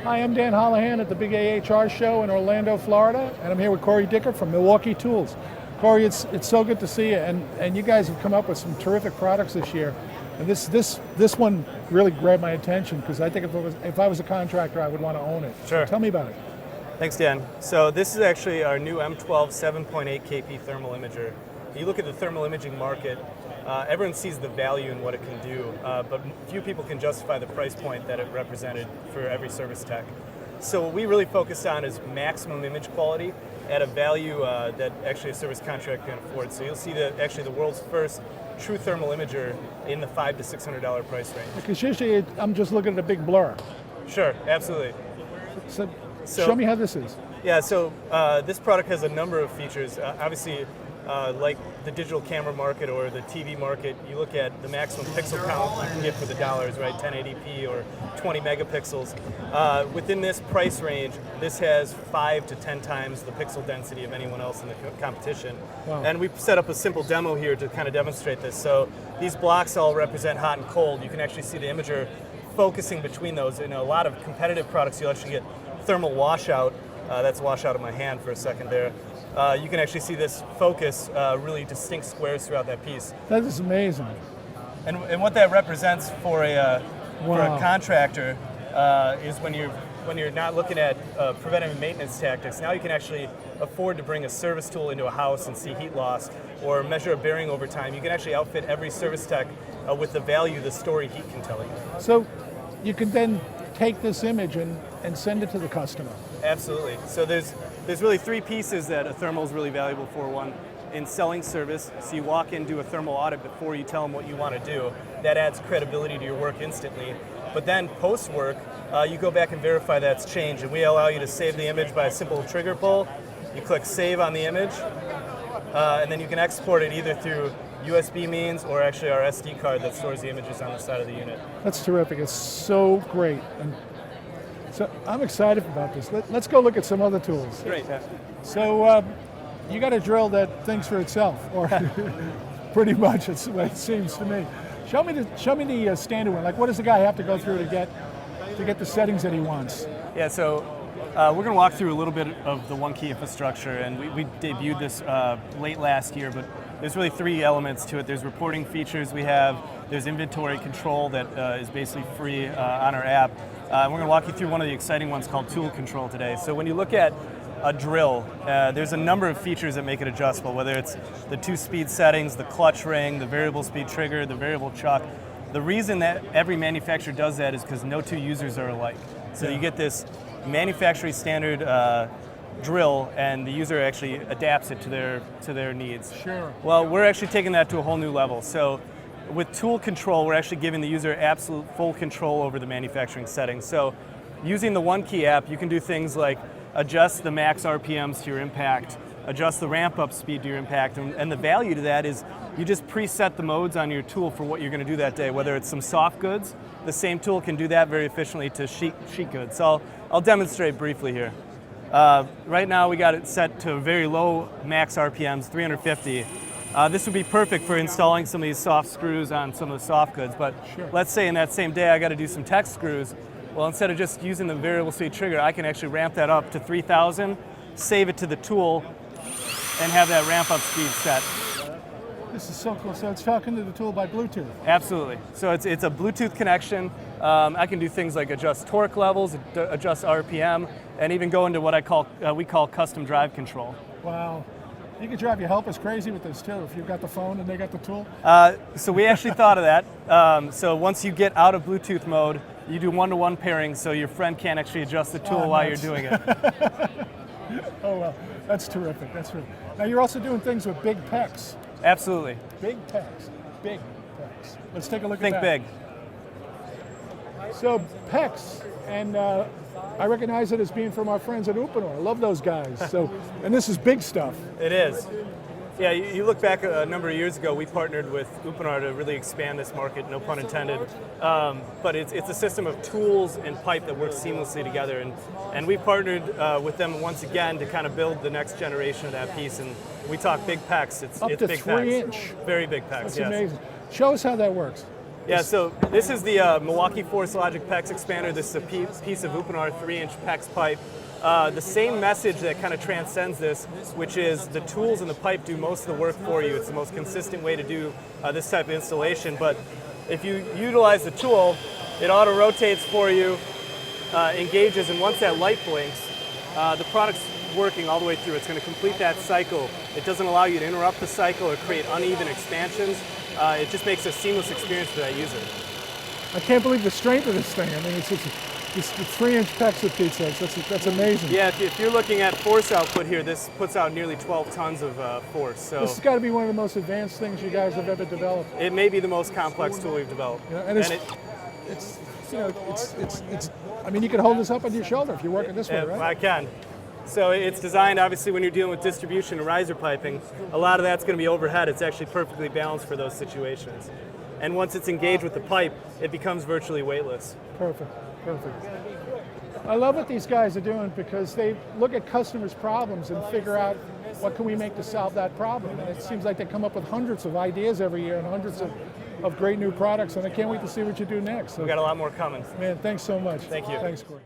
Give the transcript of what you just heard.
Hi, I'm Dan Holohan at the big AHR show in Orlando, Florida, and I'm here with Corey Dickert from Milwaukee Tools. Corey, it's so good to see you, and you guys have come up with some terrific products this year. And this one really grabbed my attention because I think if I was a contractor, I would want to own it. Sure. Tell me about it. Thanks, Dan. So this is actually our new M12 7.8 kp thermal imager. You look at the thermal imaging market, everyone sees the value in what it can do, but few people can justify the price point that it represented for every service tech. So what we really focused on is maximum image quality at a value that actually a service contractor can afford. So you'll see actually the world's first true thermal imager in the $500 to $600 price range. Because usually I'm just looking at a big blur. Sure, absolutely. So show me how this is. Yeah, so this product has a number of features. Obviously, like the digital camera market or the TV market, you look at the maximum pixel count you can get for the dollars, right? 1080p or 20 megapixels. Within this price range, this has 5 to 10 times the pixel density of anyone else in the competition. Wow. And we've set up a simple demo here to kind of demonstrate this. So these blocks all represent hot and cold. You can actually see the imager focusing between those. In a lot of competitive products, you'll actually get thermal washout. That's washout of my hand for a second there. You can actually see this focus really distinct squares throughout that piece. That is amazing. And what that represents for a contractor is when you're not looking at preventive maintenance tactics. Now you can actually afford to bring a service tool into a house and see heat loss, or measure a bearing over time. You can actually outfit every service tech with the value the story heat can tell you. So you can then take this image and send it to the customer. Absolutely. So there's really three pieces that a thermal is really valuable for. One, in selling service, so you walk in, do a thermal audit before you tell them what you want to do. That adds credibility to your work instantly. But then post-work, you go back and verify that's changed, and we allow you to save the image by a simple trigger pull. You click save on the image, and then you can export it either through USB means or actually our SD card that stores the images on the side of the unit. That's terrific. It's so great. And so I'm excited about this. Let's go look at some other tools. Great. So you got a drill that thinks for itself, or pretty much it's the way it seems to me. Show me the standard one. Like, what does the guy have to go through to get the settings that he wants? Yeah. So we're going to walk through a little bit of the one key infrastructure, and we debuted this late last year, but there's really three elements to it. There's reporting features we have. There's inventory control that is basically free on our app. We're going to walk you through one of the exciting ones called tool control today. So when you look at a drill, there's a number of features that make it adjustable, whether it's the 2-speed settings, the clutch ring, the variable speed trigger, the variable chuck. The reason that every manufacturer does that is because no two users are alike. So you get this manufacturing standard drill, and the user actually adapts it to their needs. Sure. Well, we're actually taking that to a whole new level. So with tool control, we're actually giving the user absolute full control over the manufacturing settings. So using the One Key app, you can do things like adjust the max RPMs to your impact, adjust the ramp up speed to your impact, and the value to that is you just preset the modes on your tool for what you're going to do that day. Whether it's some soft goods, the same tool can do that very efficiently to sheet goods. So I'll demonstrate briefly here. Right now we got it set to very low max RPMs, 350. This would be perfect for installing some of these soft screws on some of the soft goods, but let's say in that same day I got to do some tech screws. Well, instead of just using the variable speed trigger, I can actually ramp that up to 3,000, save it to the tool, and have that ramp up speed set. This is so cool. So it's talking to the tool by Bluetooth. Absolutely. So it's a Bluetooth connection. I can do things like adjust torque levels, adjust RPM, and even go into what we call custom drive control. Wow. You could drive your helpers crazy with this too, if you've got the phone and they got the tool. So we actually thought of that. So once you get out of Bluetooth mode, you do one-to-one pairing, so your friend can't actually adjust the tool while you're doing it. Oh, well, that's terrific. That's terrific. Now you're also doing things with big pecs. Absolutely. Big pecs. Big pecs. Let's take a look Think at that. big. So pecs, and I recognize it as being from our friends at Uponor. I love those guys. So, and this is big stuff. It is. Yeah, you look back a number of years ago, we partnered with Uponor to really expand this market, no pun intended. But it's a system of tools and pipe that work seamlessly together. And we partnered with them once again to kind of build the next generation of that piece. And we talk big pecs. It's Up to big 3 pecs. inch. Very big pecs, That's yes. amazing. Show us how that works. Yeah, so this is the Milwaukee Force Logic PEX expander. This is a piece of Upinar 3-inch PEX pipe. The same message that kind of transcends this, which is the tools and the pipe do most of the work for you. It's the most consistent way to do this type of installation. But if you utilize the tool, it auto-rotates for you, engages, and once that light blinks, the product's working all the way through. It's going to complete that cycle. It doesn't allow you to interrupt the cycle or create uneven expansions. It just makes a seamless experience for that user. I can't believe the strength of this thing. I mean, it's 3-inch PEX with Pete says. That's amazing. Yeah, if you're looking at force output here, this puts out nearly 12 tons of force. So this has got to be one of the most advanced things you guys have ever developed. It may be the most complex tool we've developed. You know, and I mean, you can hold this up on your shoulder if you're working this way, right? I can. So it's designed, obviously, when you're dealing with distribution and riser piping, a lot of that's going to be overhead. It's actually perfectly balanced for those situations. And once it's engaged with the pipe, it becomes virtually weightless. Perfect. I love what these guys are doing because they look at customers' problems and figure out what can we make to solve that problem. And it seems like they come up with hundreds of ideas every year and hundreds of great new products, and I can't wait to see what you do next. So, We've got a lot more coming. man, thanks so much. Thank you. Thanks, Corey.